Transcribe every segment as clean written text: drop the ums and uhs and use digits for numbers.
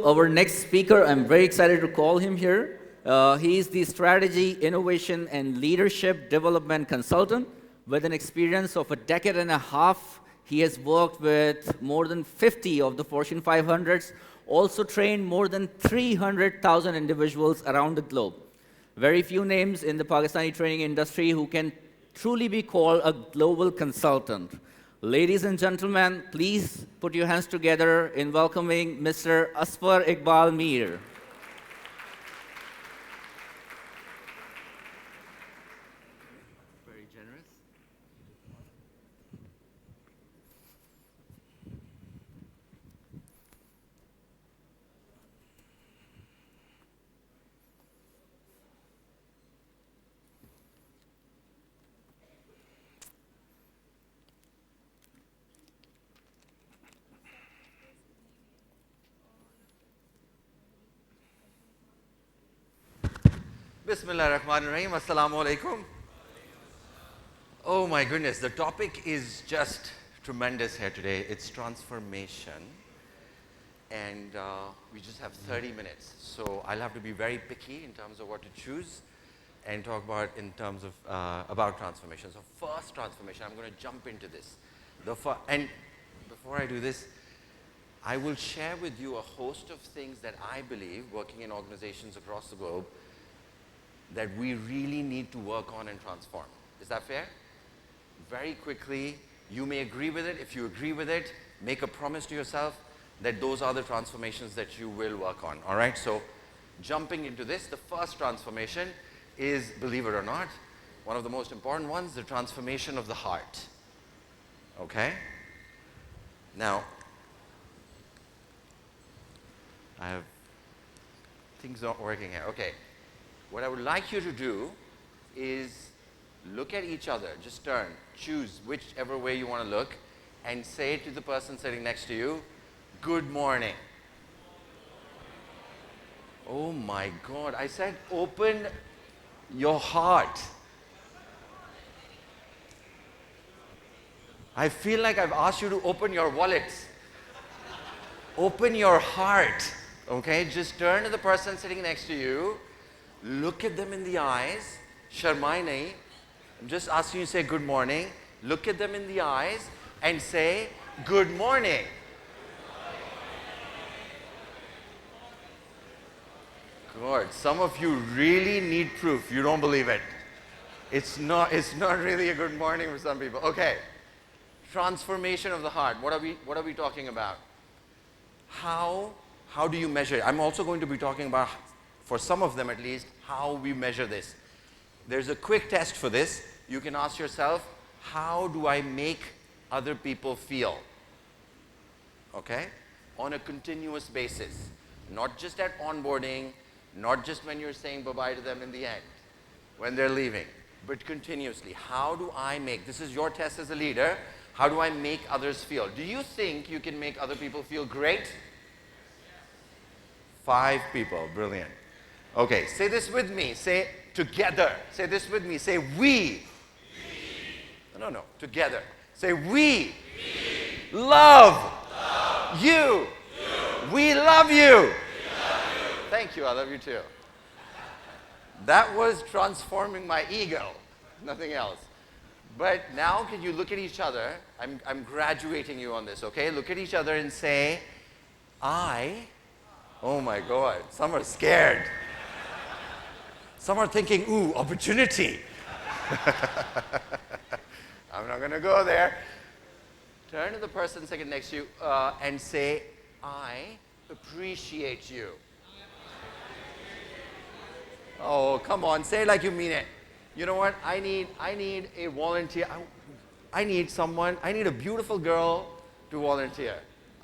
our next speaker. I'm very excited to call him here. He is the strategy, innovation, and leadership development consultant with an experience of a decade and a half. He has worked with more than 50 of the Fortune 500s, also trained more than 300,000 individuals around the globe. Very few names in the Pakistani training industry who can truly be called a global consultant. Ladies and gentlemen, please put your hands together in welcoming Mr. Azfar Iqbal Mir. Very generous. Bismillah ar-Rahman ar-Rahim. Assalamu alaikum. Oh my goodness, the topic is just tremendous here today. It's transformation. And we just have 30 minutes. So I'll have to be very picky in terms of what to choose and talk about in terms of about transformation. So first transformation, I'm going to jump into this. And before I do this, I will share with you a host of things that I believe, working in organizations across the globe, that we really need to work on and transform. Is that fair? Very quickly, you may agree with it. If you agree with it, make a promise to yourself that those are the transformations that you will work on. All right, so jumping into this, the first transformation is, believe it or not, one of the most important ones, the transformation of the heart. Okay? Now, things aren't working here. Okay. What I would like you to do is look at each other, just turn, choose whichever way you want to look, and say to the person sitting next to you, good morning. Oh my God, I said open your heart. I feel like I've asked you to open your wallets. Open your heart, okay? Just turn to the person sitting next to you. Look at them in the eyes, sharmai nahi. I'm just asking you to say good morning. Look at them in the eyes and say good morning. God, some of you really need proof. You don't believe it. It's not really a good morning for some people. Okay. Transformation of the heart. What are we talking about? How do you measure it? I'm also going to be talking about, for some of them at least, how we measure this. There's a quick test for this. You can ask yourself, how do I make other people feel? Okay? On a continuous basis. Not just at onboarding, not just when you're saying bye-bye to them in the end, when they're leaving, but continuously. How do I make, this is your test as a leader, how do I make others feel? Do you think you can make other people feel great? 5 people, brilliant. Okay, say this with me. Say together. Say this with me. Say we. No, together. Say we. Love. You. We love you. Thank you, I love you too. That was transforming my ego, nothing else. But now can you look at each other? I'm graduating you on this, okay? Look at each other and say, oh my God, some are scared. Some are thinking, ooh, opportunity. I'm not going to go there. Turn to the person sitting next to you and say, I appreciate you. Oh, come on, say it like you mean it. You know what? I need a volunteer. I need a beautiful girl to volunteer.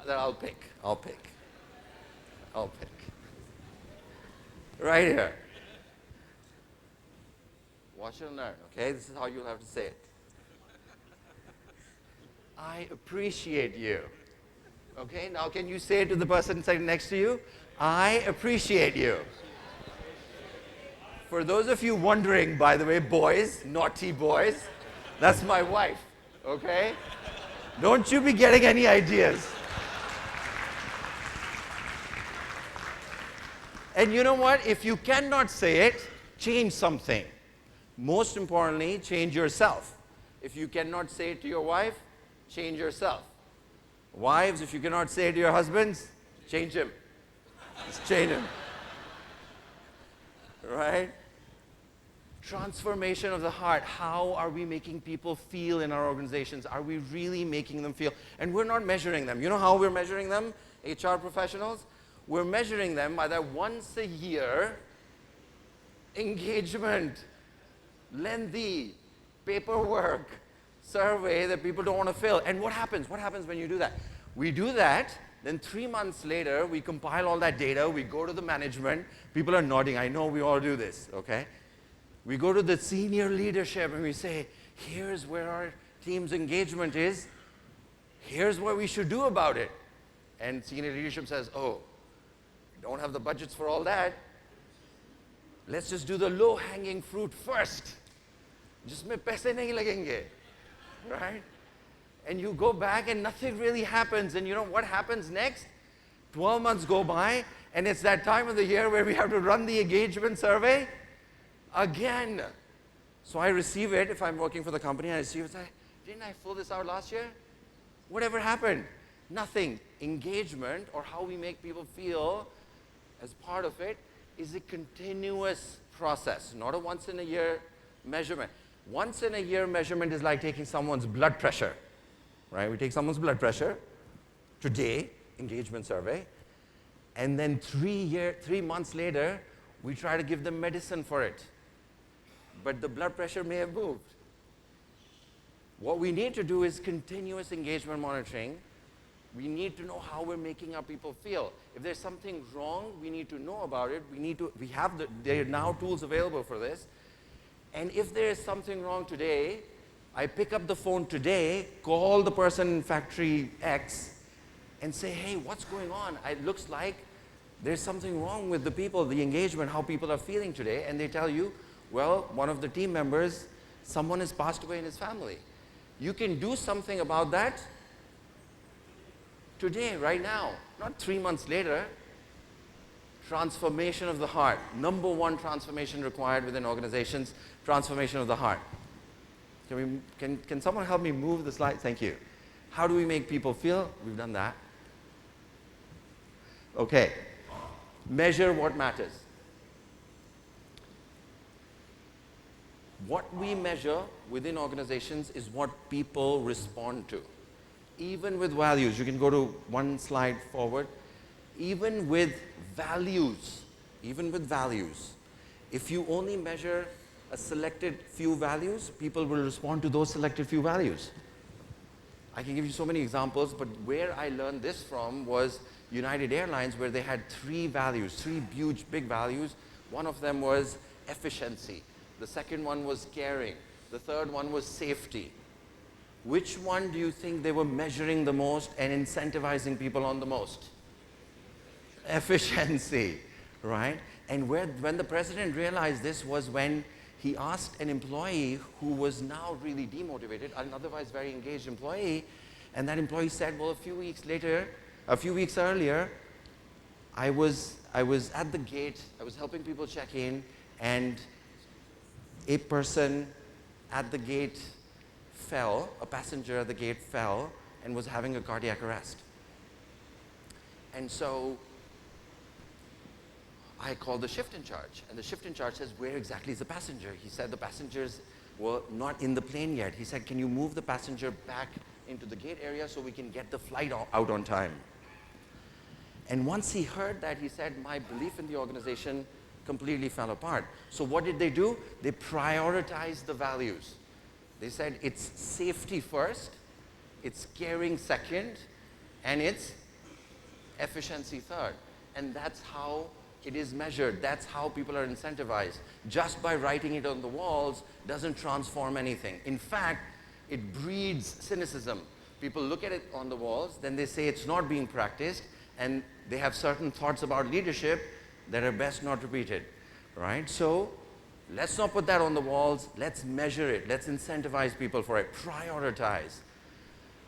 That I'll pick. Right here. Watch and learn, okay? This is how you'll have to say it. I appreciate you. Okay, now can you say it to the person sitting next to you? I appreciate you. For those of you wondering, by the way, boys, naughty boys, that's my wife, okay? Don't you be getting any ideas. And you know what? If you cannot say it, change something. Most importantly, change yourself. If you cannot say it to your wife, change yourself. Wives, if you cannot say it to your husbands, change him. Just change him. Right? Transformation of the heart. How are we making people feel in our organizations? Are we really making them feel? And we're not measuring them. You know how we're measuring them, HR professionals? We're measuring them by that once a year engagement, lengthy paperwork survey that people don't want to fill. And what happens? What happens when you do that? We do that, then 3 months later, we compile all that data, we go to the management. People are nodding. I know we all do this, okay? We go to the senior leadership and we say, here's where our team's engagement is. Here's what we should do about it. And senior leadership says, oh, we don't have the budgets for all that. Let's just do the low-hanging fruit first. Jisme paise nahi lagenge, right? And you go back and nothing really happens. And you know what happens next? 12 months go by and it's that time of the year where we have to run the engagement survey again. So I receive it, if I'm working for the company, I receive it, say, didn't I fill this out last year? Whatever happened? Nothing. Engagement, or how we make people feel as part of it, is a continuous process, not a once in a year measurement. Once in a year measurement is like taking someone's blood pressure, right? We take someone's blood pressure, today, engagement survey, and then 3 months later, we try to give them medicine for it. But the blood pressure may have moved. What we need to do is continuous engagement monitoring. We need to know how we're making our people feel. If there's something wrong, we need to know about it. There are now tools available for this. And if there is something wrong today, I pick up the phone today, call the person in factory X, and say, hey, what's going on? It looks like there's something wrong with the people, the engagement, how people are feeling today. And they tell you, well, one of the team members, someone has passed away in his family. You can do something about that today, right now, not 3 months later. Transformation of the heart. Number one transformation required within organizations, transformation of the heart. Can someone help me move the slide? Thank you. How do we make people feel? We've done that. Okay. Measure what matters. What we measure within organizations is what people respond to. Even with values, you can go to one slide forward. Even with values, if you only measure a selected few values, people will respond to those selected few values. I can give you so many examples, but where I learned this from was United Airlines, where they had 3 values, 3 huge, big values. One of them was efficiency. The second one was caring. The third one was safety. Which one do you think they were measuring the most and incentivizing people on the most? Efficiency, right? And when the president realized this was when he asked an employee who was now really demotivated, an otherwise very engaged employee, and that employee said, well, a few weeks earlier, I was at the gate, I was helping people check in, and a person at the gate fell, a passenger at the gate fell, and was having a cardiac arrest. And so I called the shift in charge, and the shift in charge says, where exactly is the passenger? He said the passengers were not in the plane yet. He said, can you move the passenger back into the gate area so we can get the flight out on time? And once he heard that, he said, my belief in the organization completely fell apart. So what did they do? They prioritized the values. They said it's safety first, it's caring second, and it's efficiency third. And that's how it is measured. That's how people are incentivized. Just by writing it on the walls doesn't transform anything. In fact, it breeds cynicism. People look at it on the walls, then they say it's not being practiced, and they have certain thoughts about leadership that are best not repeated, right? So let's not put that on the walls. Let's measure it. Let's incentivize people for it. Prioritize.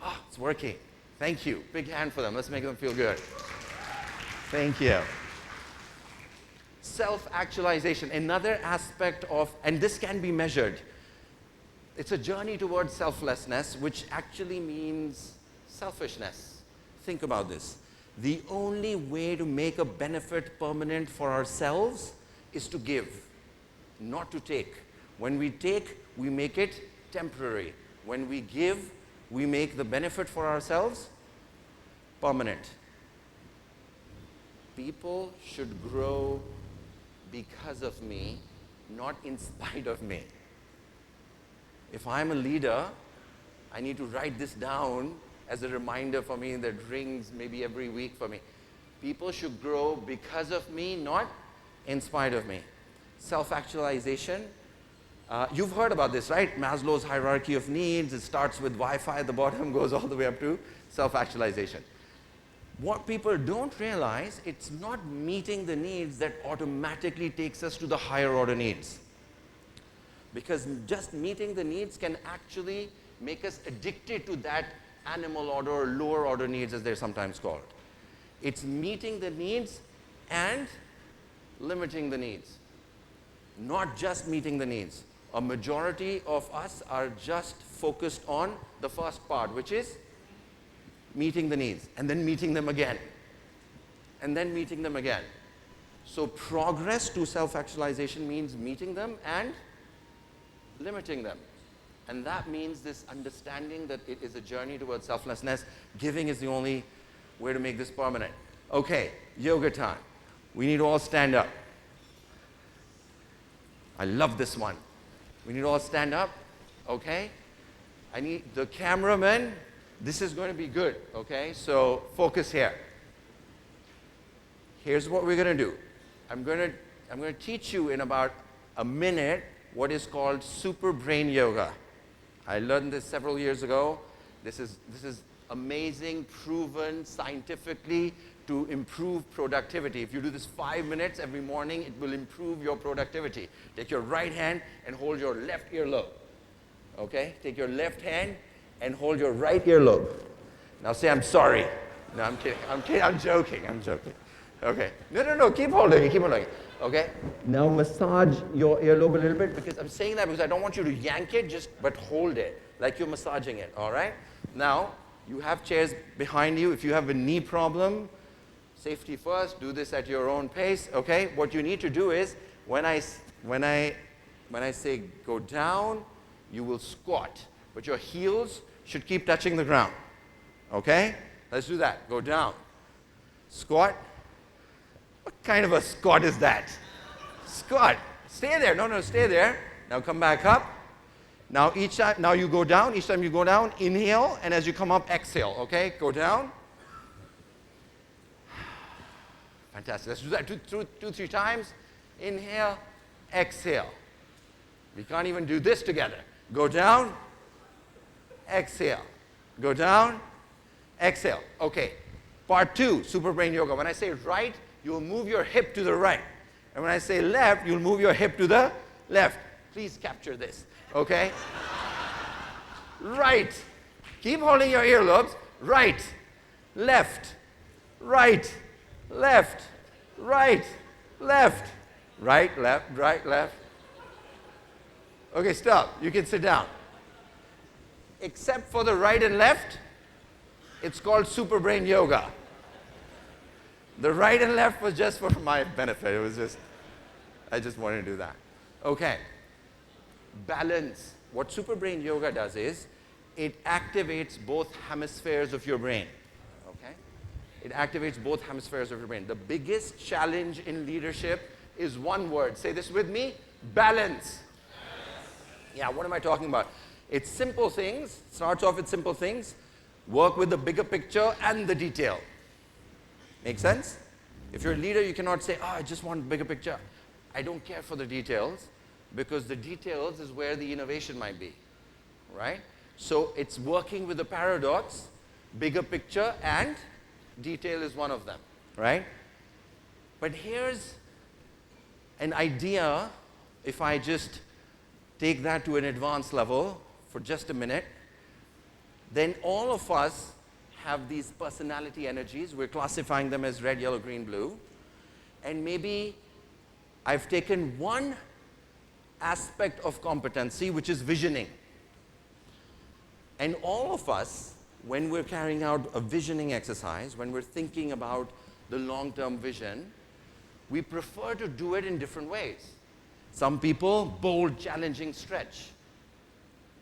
Ah, it's working. Thank you. Big hand for them. Let's make them feel good. Thank you. self-actualization, another aspect of, and this can be measured. It's a journey towards selflessness, which actually means selfishness. Think about this. The only way to make a benefit permanent for ourselves is to give, not to take. When we take, we make it temporary. When we give, we make the benefit for ourselves permanent. People should grow because of me, not in spite of me. If I'm a leader, I need to write this down as a reminder for me that rings maybe every week for me. People should grow because of me, not in spite of me. Self-actualization. You've heard about this, right? Maslow's hierarchy of needs. It starts with Wi-Fi at the bottom, goes all the way up to self-actualization. What people don't realize, it's not meeting the needs that automatically takes us to the higher order needs. Because just meeting the needs can actually make us addicted to that animal order or lower order needs, as they're sometimes called. It's meeting the needs and limiting the needs. Not just meeting the needs. A majority of us are just focused on the first part, which is meeting the needs, and then meeting them again, and then meeting them again. So progress to self-actualization means meeting them and limiting them. And that means this understanding that it is a journey towards selflessness. Giving is the only way to make this permanent. Okay, yoga time. We need to all stand up. I love this one. We need to all stand up, okay? I need the cameraman. This is going to be good, okay? So focus here. Here's what we're going to do. I'm going to teach you in about a minute what is called super brain yoga. I learned this several years ago. This is amazing, proven scientifically to improve productivity. If you do this 5 minutes every morning, it will improve your productivity. Take your right hand and hold your left earlobe. Okay? Take your left hand and hold your right earlobe. Now say, I'm sorry. No, I'm kidding. I'm joking. Okay. No. Keep holding it. Okay? Now massage your earlobe a little bit, because I'm saying that because I don't want you to yank it, but hold it like you're massaging it. All right? Now, you have chairs behind you. If you have a knee problem, safety first. Do this at your own pace. Okay? What you need to do is when I say go down, you will squat, but your heels should keep touching the ground. Okay? Let's do that. Go down. Squat. What kind of a squat is that? Squat. Stay there. No, stay there. Now come back up. Now now you go down. Each time you go down, inhale, and as you come up, exhale. Okay? Go down. Fantastic. Let's do that two, 3 times. Inhale, exhale. We can't even do this together. Go down, exhale. Go down, exhale. Okay. Part 2, super brain yoga. When I say right, you will move your hip to the right. And when I say left, you'll move your hip to the left. Please capture this, okay? Right. Keep holding your earlobes. Right, left, right, left, right, left, right, left, right, left. Okay, stop. You can sit down. Except for the right and left, it's called super brain yoga. The right and left was just for my benefit. It was just, I just wanted to do that. Okay. Balance. What super brain yoga does is, it activates both hemispheres of your brain. Okay? It activates both hemispheres of your brain. The biggest challenge in leadership is one word. Say this with me. Balance. Yeah, what am I talking about? It's simple things. Starts off with simple things. Work with the bigger picture and the detail. Make sense? If you're a leader, you cannot say, I just want bigger picture. I don't care for the details, because the details is where the innovation might be, right? So it's working with the paradox, bigger picture and detail is one of them, right? But here's an idea, if I just take that to an advanced level for just a minute, then all of us have these personality energies. We're classifying them as red, yellow, green, blue. And maybe I've taken one aspect of competency, which is visioning. And all of us, when we're carrying out a visioning exercise, when we're thinking about the long-term vision, we prefer to do it in different ways. Some people, bold, challenging, stretch,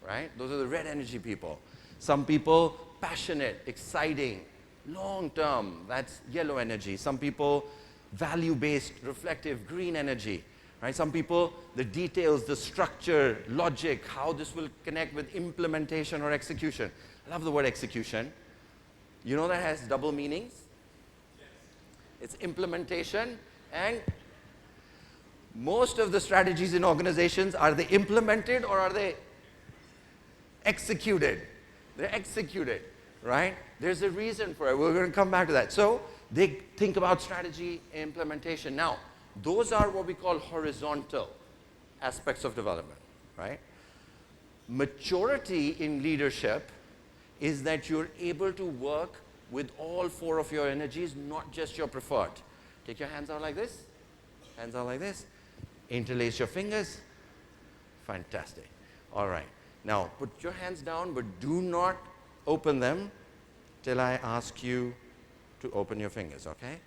right? Those are the red energy people. Some people, passionate, exciting, long-term, that's yellow energy. Some people, value-based, reflective, green energy, right? Some people, the details, the structure, logic, how this will connect with implementation or execution. I love the word execution. You know that has double meanings? Yes. It's implementation, and most of the strategies in organizations, are they implemented or are they executed? They're executed, right? There's a reason for it. We're going to come back to that. So they think about strategy implementation. Now, those are what we call horizontal aspects of development, right? Maturity in leadership is that you're able to work with all four of your energies, not just your preferred. Take your hands out like this. Hands out like this. Interlace your fingers. Fantastic. All right. Now, put your hands down, but do not open them till I ask you to open your fingers, okay?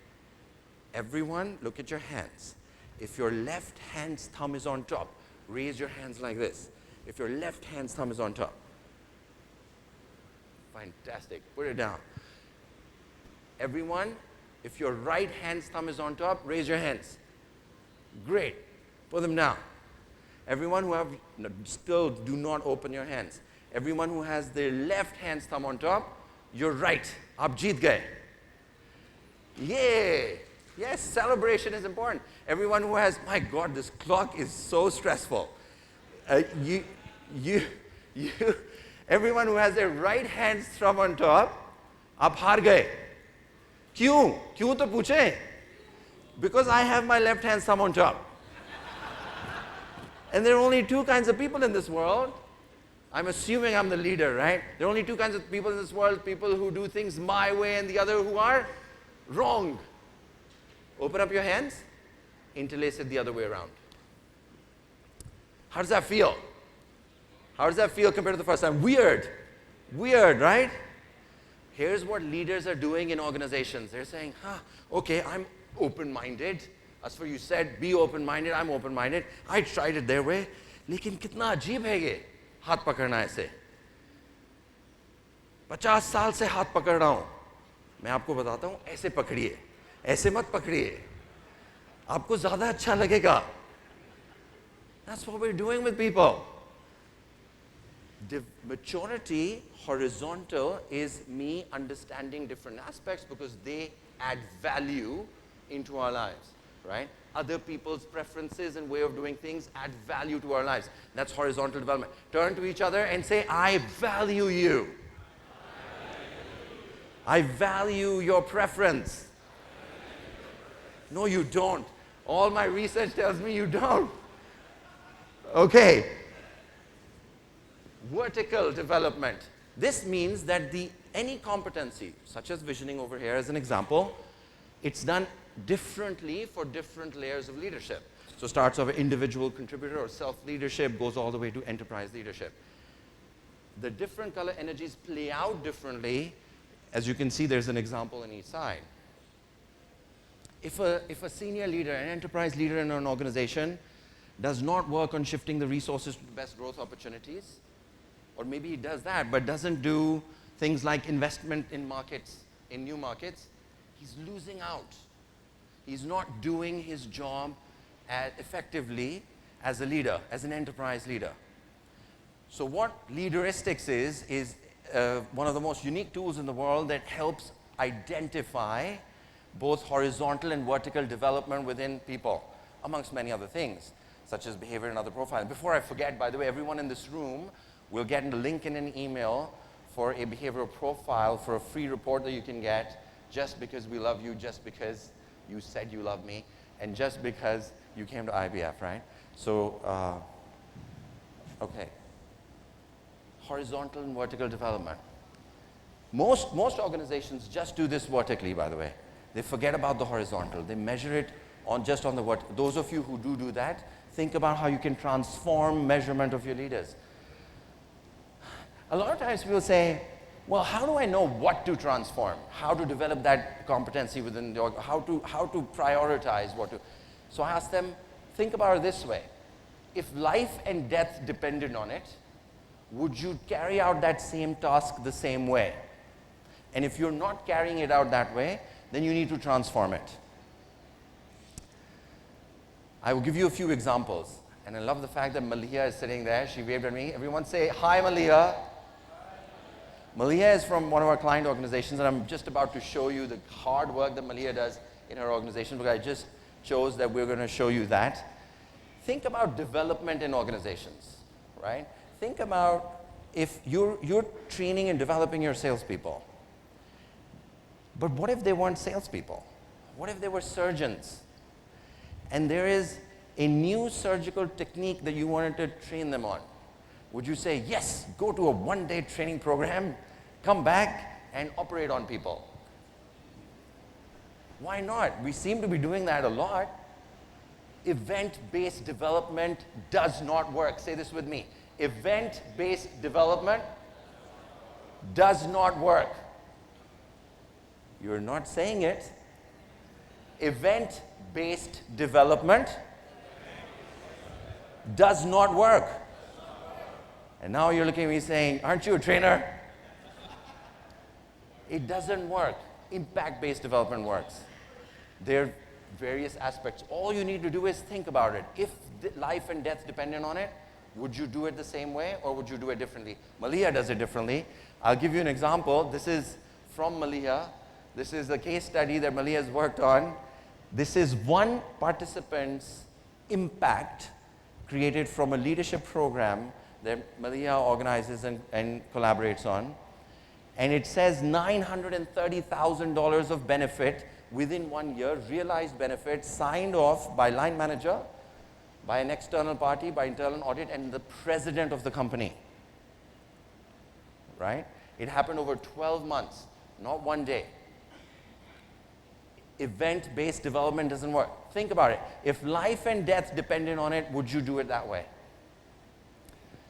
Everyone, look at your hands. If your left hand's thumb is on top, raise your hands like this. If your left hand's thumb is on top. Fantastic. Put it down. Everyone, if your right hand's thumb is on top, raise your hands. Great. Put them down. Everyone who have, still do not open your hands. Everyone who has their left hand's thumb on top, you're right. Aap jeet gaye. Yay. Yes, celebration is important. Everyone who has, my God, this clock is so stressful. Everyone who has their right hand's thumb on top, aap haar gaye. Kyun? Kyun to puche? Because I have my left hand's thumb on top. And there are only two kinds of people in this world. I'm assuming I'm the leader, right? There are only two kinds of people in this world, people who do things my way and the other who are wrong. Open up your hands, interlace it the other way around. How does that feel? How does that feel compared to the first time? Weird. Weird, right? Here's what leaders are doing in organizations. They're saying, okay, I'm open-minded. Azfar, you said, be open-minded, I'm open-minded. I tried it their way. लेकिन कितना अजीब है ये हाथ पकड़ना ऐसे 50 साल से हाथ पकड़ रहा हूं मैं आपको बताता हूं ऐसे पकड़िए ऐसे मत पकड़िए आपको ज़्यादा अच्छा लगेगा That's what we're doing with people. Maturity, horizontal, is me understanding different aspects because they add value into our lives, right? Other people's preferences and way of doing things add value to our lives. That's horizontal development. Turn to each other and say, I value you. I value your preference. No, you don't. All my research tells me you don't. Okay. Vertical development. This means that any competency, such as visioning over here as an example, it's done differently for different layers of leadership. So starts off an individual contributor or self-leadership, goes all the way to enterprise leadership. The different color energies play out differently. As you can see, there's an example on each side. If a senior leader, an enterprise leader in an organization does not work on shifting the resources to the best growth opportunities, or maybe he does that, but doesn't do things like investment in markets, in new markets, he's losing out. He's not doing his job effectively as a leader, as an enterprise leader. So what Leaderisticks is one of the most unique tools in the world that helps identify both horizontal and vertical development within people, amongst many other things, such as behavior and other profiling. Before I forget, by the way, everyone in this room will get a link in an email for a behavioral profile for a free report that you can get just because we love you, just because you said you love me, and just because you came to IBF, right? So, okay. Horizontal and vertical development. Most organizations just do this vertically, by the way. They forget about the horizontal. They measure it just on the what. Those of you who do that, think about how you can transform measurement of your leaders. A lot of times people say, well, how do I know what to transform? How to develop that competency within the how to prioritize what to. So I ask them, think about it this way. If life and death depended on it, would you carry out that same task the same way? And if you're not carrying it out that way, then you need to transform it. I will give you a few examples. And I love the fact that Malia is sitting there. She waved at me. Everyone say, hi, Malia. Malia is from one of our client organizations, and I'm just about to show you the hard work that Malia does in her organization, because I just chose that we're going to show you that. Think about development in organizations, right? Think about if you're training and developing your salespeople. But what if they weren't salespeople? What if they were surgeons? And there is a new surgical technique that you wanted to train them on. Would you say, yes, go to a one-day training program, come back and operate on people? Why not? We seem to be doing that a lot. Event-based development does not work. Say this with me. Event-based development does not work. You're not saying it. Event-based development does not work. And now you're looking at me saying, aren't you a trainer? It doesn't work. Impact-based development works. There are various aspects. All you need to do is think about it. If life and death depended on it, would you do it the same way or would you do it differently? Malia does it differently. I'll give you an example. This is from Malia. This is the case study that Malia has worked on. This is one participant's impact created from a leadership program that Malia organizes and collaborates on. And it says $930,000 of benefit within 1 year, realized benefit, signed off by line manager, by an external party, by internal audit, and the president of the company. Right? It happened over 12 months, not 1 day. Event-based development doesn't work. Think about it. If life and death depended on it, would you do it that way?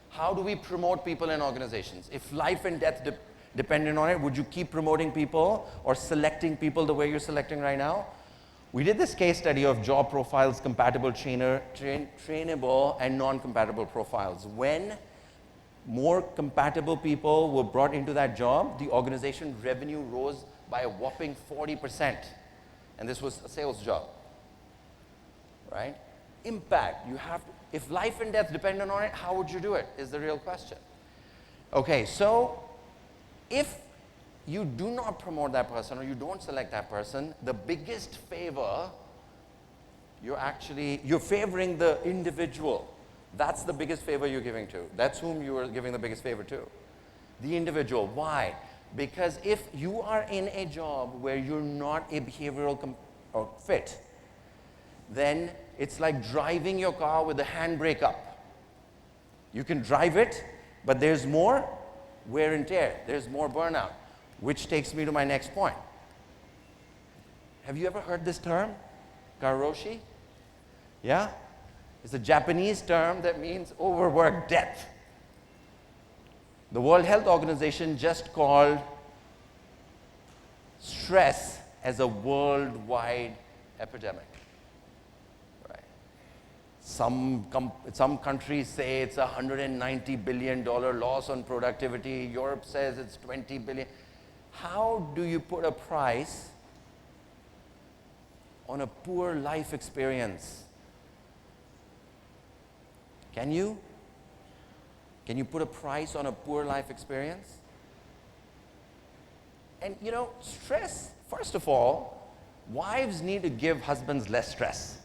How do we promote people in organizations? If life and death depended on it, would you keep promoting people or selecting people the way you're selecting right now? We did this case study of job profiles, compatible trainable and non-compatible profiles. When more compatible people were brought into that job, the organization revenue rose by a whopping 40%. And this was a sales job, right? Impact, you have to, if life and death depended on it, how would you do it, is the real question. Okay, so if you do not promote that person or you don't select that person, the biggest favor, you're favoring the individual. That's the biggest favor you're giving to. That's whom you are giving the biggest favor to. The individual. Why? Because if you are in a job where you're not a behavioral fit, then it's like driving your car with the handbrake up. You can drive it, but there's more wear and tear. There's more burnout, which takes me to my next point. Have you ever heard this term? Karoshi? Yeah? It's a Japanese term that means overwork death. The World Health Organization just called stress as a worldwide epidemic. Right? Some countries say it's a $190 billion loss on productivity. Europe says it's 20 billion. How do you put a price on a poor life experience? Can you? Can you put a price on a poor life experience? And you know, stress, first of all, wives need to give husbands less stress.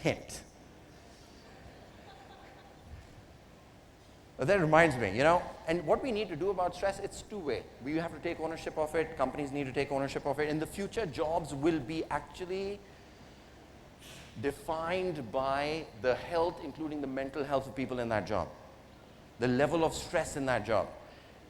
Hint. But that reminds me, you know, and what we need to do about stress, it's two-way. We have to take ownership of it. Companies need to take ownership of it. In the future, jobs will be actually defined by the health, including the mental health of people in that job, the level of stress in that job.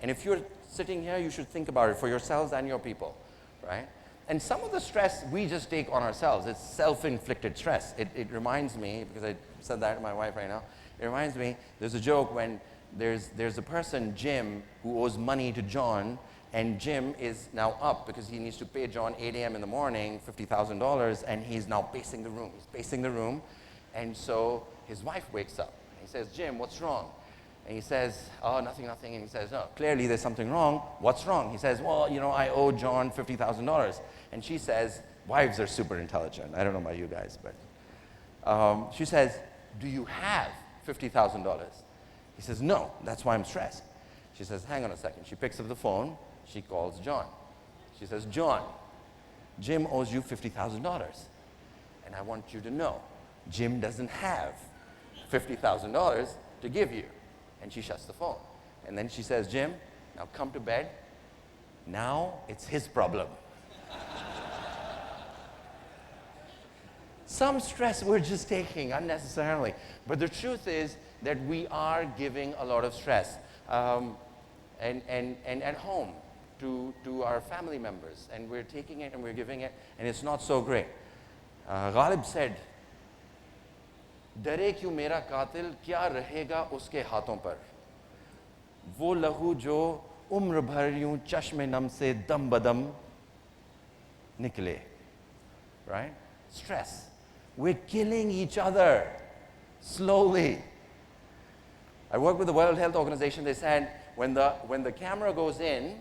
And if you're sitting here, you should think about it for yourselves and your people, right? And some of the stress we just take on ourselves. It's self-inflicted stress. It reminds me, because I said that to my wife right now, it reminds me, there's a joke when there's a person, Jim, who owes money to John, and Jim is now up because he needs to pay John 8 a.m. in the morning, $50,000, and he's now pacing the room. He's pacing the room, and so his wife wakes up. And he says, Jim, what's wrong? And he says, oh, nothing. And he says, no, clearly there's something wrong. What's wrong? He says, well, I owe John $50,000. And she says, wives are super intelligent. I don't know about you guys, but she says, do you have $50,000? He says, no, that's why I'm stressed. She says, hang on a second. She picks up the phone. She calls John. She says, John, Jim owes you $50,000. And I want you to know, Jim doesn't have $50,000 to give you. And she shuts the phone. And then she says, Jim, now come to bed. Now it's his problem. Some stress we're just taking unnecessarily. But the truth is that we are giving a lot of stress. And at home to our family members. And we're taking it and we're giving it. And it's not so great. Ghalib said, डरे क्यों मेरा कातिल क्या रहेगा उसके हाथों पर वो लहू जो उम्र भर यूं चश्मे नम से दम बदम निकले. Right? Stress. We're killing each other slowly. I worked with the World Health Organization. They said when the camera goes in,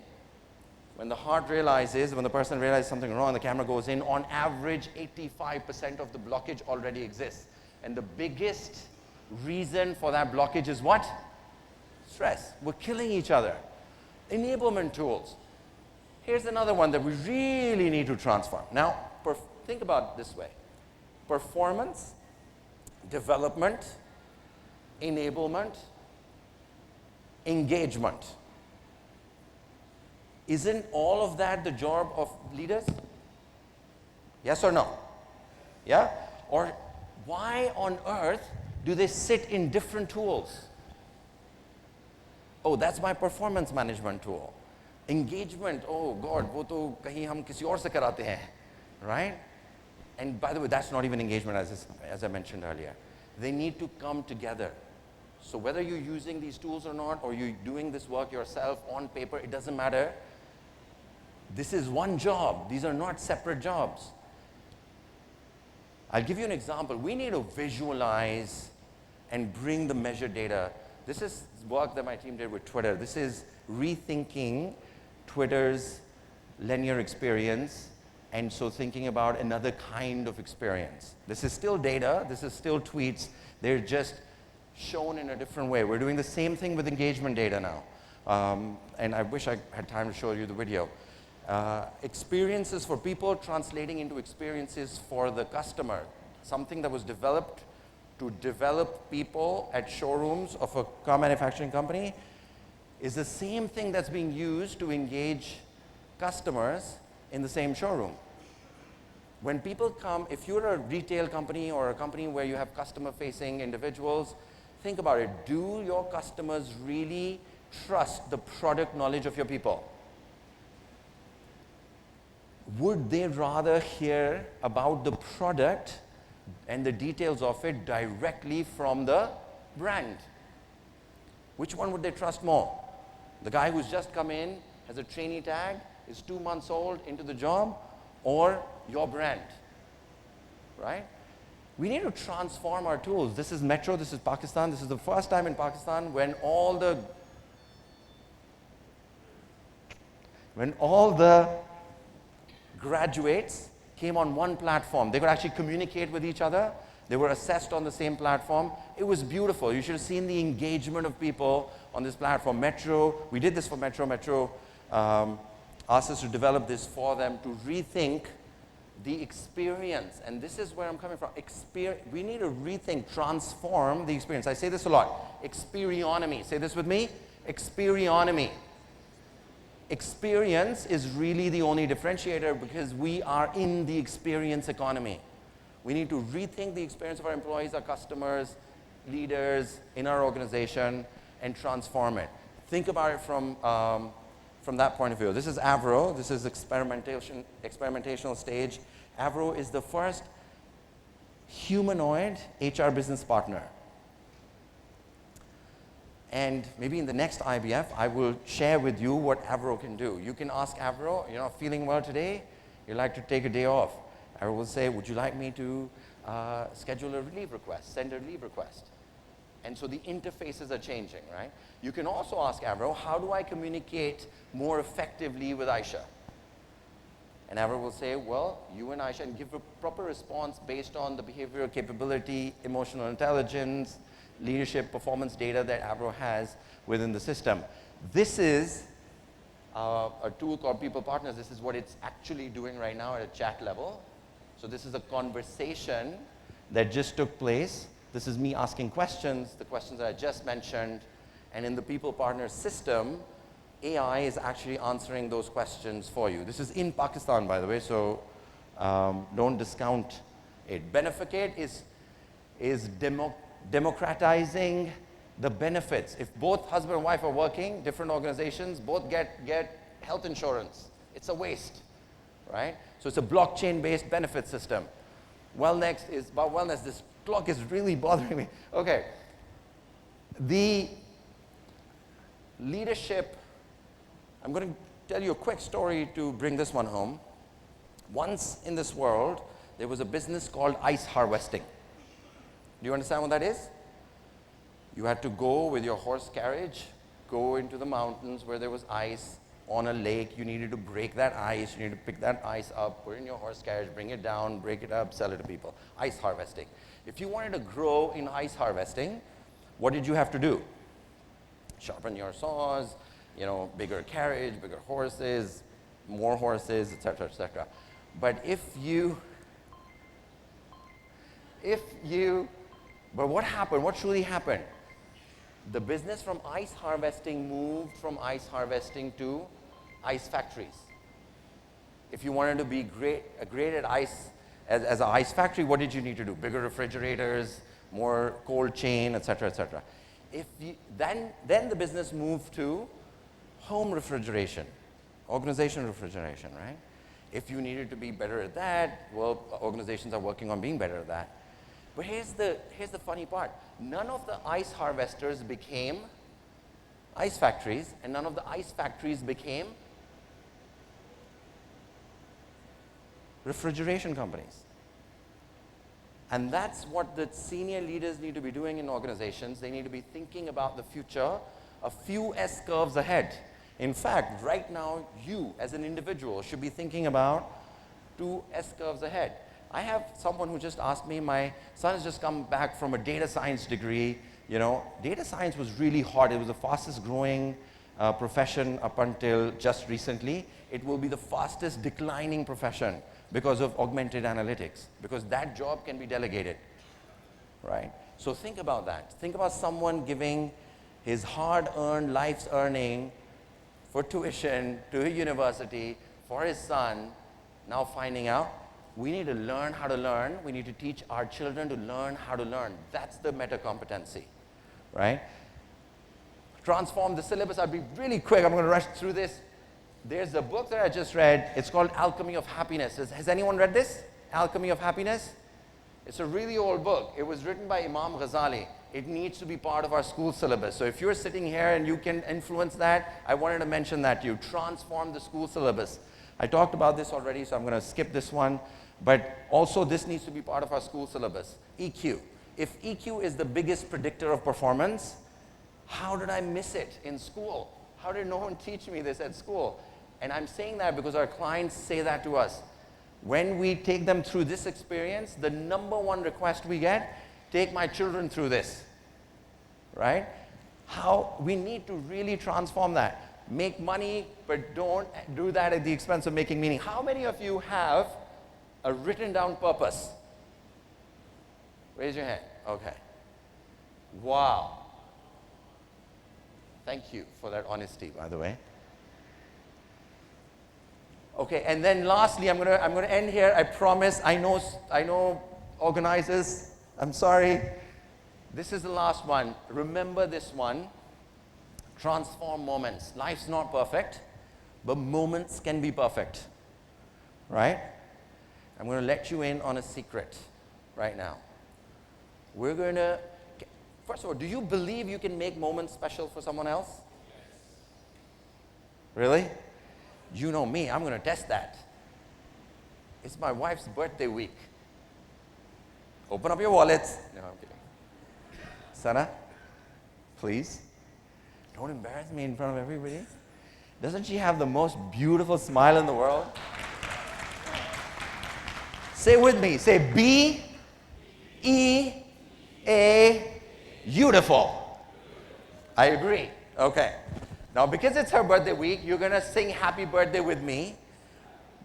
when the heart realizes, when the person realizes something wrong, the camera goes in, on average 85% of the blockage already exists. And the biggest reason for that blockage is what? Stress. We're killing each other. Enablement tools. Here's another one that we really need to transform. Now, think about it this way. Performance, development, enablement, engagement. Isn't all of that the job of leaders? Yes or no? Yeah? Or why on earth do they sit in different tools? Oh, that's my performance management tool. Engagement, oh God, वो तो कहीं हम किसी और से कराते हैं, right? And by the way, that's not even engagement as I mentioned earlier. They need to come together. So whether you're using these tools or not, or you're doing this work yourself on paper, it doesn't matter. This is one job. These are not separate jobs. I'll give you an example. We need to visualize and bring the measured data. This is work that my team did with Twitter. This is rethinking Twitter's linear experience, and so thinking about another kind of experience. This is still data. This is still tweets. They're just shown in a different way. We're doing the same thing with engagement data now. And I wish I had time to show you the video. Experiences for people translating into experiences for the customer. Something that was developed to develop people at showrooms of a car manufacturing company is the same thing that's being used to engage customers in the same showroom. When people come, if you're a retail company or a company where you have customer-facing individuals, think about it. Do your customers really trust the product knowledge of your people? Would they rather hear about the product and the details of it directly from the brand? Which one would they trust more? The guy who's just come in, has a trainee tag, is 2 months old into the job, or your brand, right? We need to transform our tools. This is Metro, this is Pakistan. This is the first time in Pakistan when all the graduates came on one platform. They could actually communicate with each other. They were assessed on the same platform. It was beautiful. You should have seen the engagement of people on this platform. Metro, we did this for Metro. Metro asked us to develop this for them to rethink the experience. And this is where I'm coming from. We need to rethink, transform the experience. I say this a lot. Experionomy. Say this with me. Experionomy. Experience is really the only differentiator because we are in the experience economy. We need to rethink the experience of our employees, our customers, leaders in our organization, and transform it. Think about it from from that point of view. This is Avro. This is experimentational stage. Avro is the first humanoid HR business partner. And maybe in the next IBF, I will share with you what Avro can do. You can ask Avro, you're not feeling well today, you'd like to take a day off. Avro will say, would you like me to schedule a leave request, send a leave request? And so the interfaces are changing, right? You can also ask Avro, how do I communicate more effectively with Aisha? And Avro will say, well, you and Aisha, and give a proper response based on the behavioral capability, emotional intelligence, leadership, performance data that Avro has within the system. This is a tool called People Partners. This is what it's actually doing right now at a chat level. So this is a conversation that just took place. This is me asking questions, the questions that I just mentioned. And in the People Partners system, AI is actually answering those questions for you. This is in Pakistan, by the way, so don't discount it. Beneficate is democratizing the benefits. If both husband and wife are working, different organizations, both get health insurance. It's a waste, right? So it's a blockchain-based benefit system. Wellnext is about wellness. This clock is really bothering me. Okay. The leadership, I'm going to tell you a quick story to bring this one home. Once in this world, there was a business called ice harvesting. Do you understand what that is? You had to go with your horse carriage, go into the mountains where there was ice on a lake. You needed to break that ice. You needed to pick that ice up, put it in your horse carriage, bring it down, break it up, sell it to people. Ice harvesting. If you wanted to grow in ice harvesting, what did you have to do? Sharpen your saws, bigger carriage, bigger horses, more horses, etc., etc. But but what happened? What truly happened? The business from ice harvesting moved from ice harvesting to ice factories. If you wanted to be great at ice, as an ice factory, what did you need to do? Bigger refrigerators, more cold chain, etc., etc. Then the business moved to home refrigeration, organization refrigeration, right? If you needed to be better at that, well, organizations are working on being better at that. But here's the funny part. None of the ice harvesters became ice factories, and none of the ice factories became refrigeration companies. And that's what the senior leaders need to be doing in organizations. They need to be thinking about the future a few S-curves ahead. In fact, right now, you as an individual should be thinking about 2 S-curves ahead. I have someone who just asked me, my son has just come back from a data science degree. Data science was really hard. It was the fastest growing profession up until just recently. It will be the fastest declining profession because of augmented analytics, because that job can be delegated, right? So think about that. Think about someone giving his hard-earned life's earning for tuition to a university for his son, now finding out we need to learn how to learn. We need to teach our children to learn how to learn. That's the meta competency, right? Transform the syllabus. I'll be really quick. I'm going to rush through this. There's a book that I just read. It's called Alchemy of Happiness. Has anyone read this? Alchemy of Happiness? It's a really old book. It was written by Imam Ghazali. It needs to be part of our school syllabus. So if you're sitting here and you can influence that, I wanted to mention that to you. Transform the school syllabus. I talked about this already, so I'm going to skip this one. But also this needs to be part of our school syllabus. EQ. If EQ is the biggest predictor of performance, how did I miss it in school? How did no one teach me this at school? And I'm saying that because our clients say that to us. When we take them through this experience, the #1 request we get, take my children through this, right? How we need to really transform that. Make money, but don't do that at the expense of making meaning. How many of you have a written down purpose? Raise your hand. Okay. Wow. Thank you for that honesty, by the way. Okay, and then lastly, I'm gonna end here. I promise. I know organizers. I'm sorry. This is the last one. Remember this one. Transform moments. Life's not perfect. but moments can be perfect, right? I'm going to let you in on a secret right now. We're going to, first of all, do you believe you can make moments special for someone else? Really? You know me, I'm going to test that. It's my wife's birthday week. Open up your wallets. No, I'm kidding. Sana, please, don't embarrass me in front of everybody. Doesn't she have the most beautiful smile in the world? Say with me, say B-E-A, beautiful. I agree. Okay. Now, because it's her birthday week, you're going to sing happy birthday with me,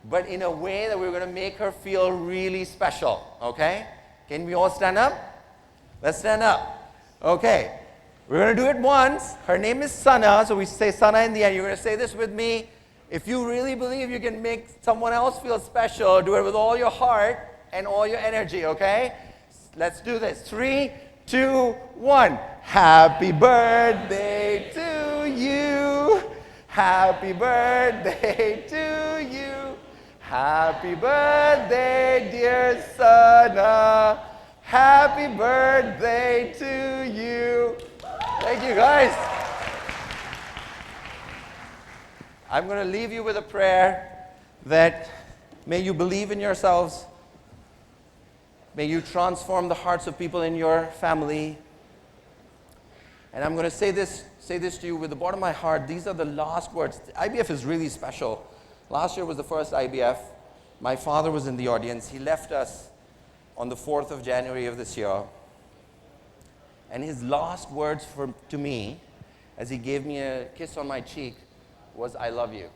but in a way that we're going to make her feel really special. Okay? Can we all stand up? Let's stand up. Okay. We're going to do it once. Her name is Sana, so we say Sana in the end. You're going to say this with me. If you really believe you can make someone else feel special, do it with all your heart and all your energy, okay? Let's do this. 3, 2, 1. Happy birthday to you. Happy birthday to you. Happy birthday, dear Sana. Happy birthday to you. Thank you, guys. I'm going to leave you with a prayer that may you believe in yourselves. May you transform the hearts of people in your family. And I'm going to say this to you with the bottom of my heart. These are the last words. IBF is really special. Last year was the first IBF. My father was in the audience. He left us on the 4th of January of this year. And his last words to me, as he gave me a kiss on my cheek, was, "I love you."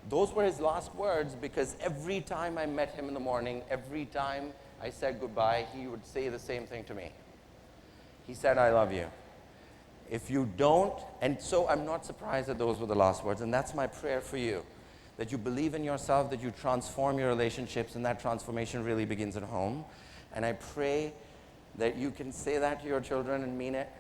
Those were his last words, because every time I met him in the morning, every time I said goodbye, he would say the same thing to me. He said, "I love you." If you don't, and so I'm not surprised that those were the last words, and that's my prayer for you, that you believe in yourself, that you transform your relationships, and that transformation really begins at home. And I pray that you can say that to your children and mean it,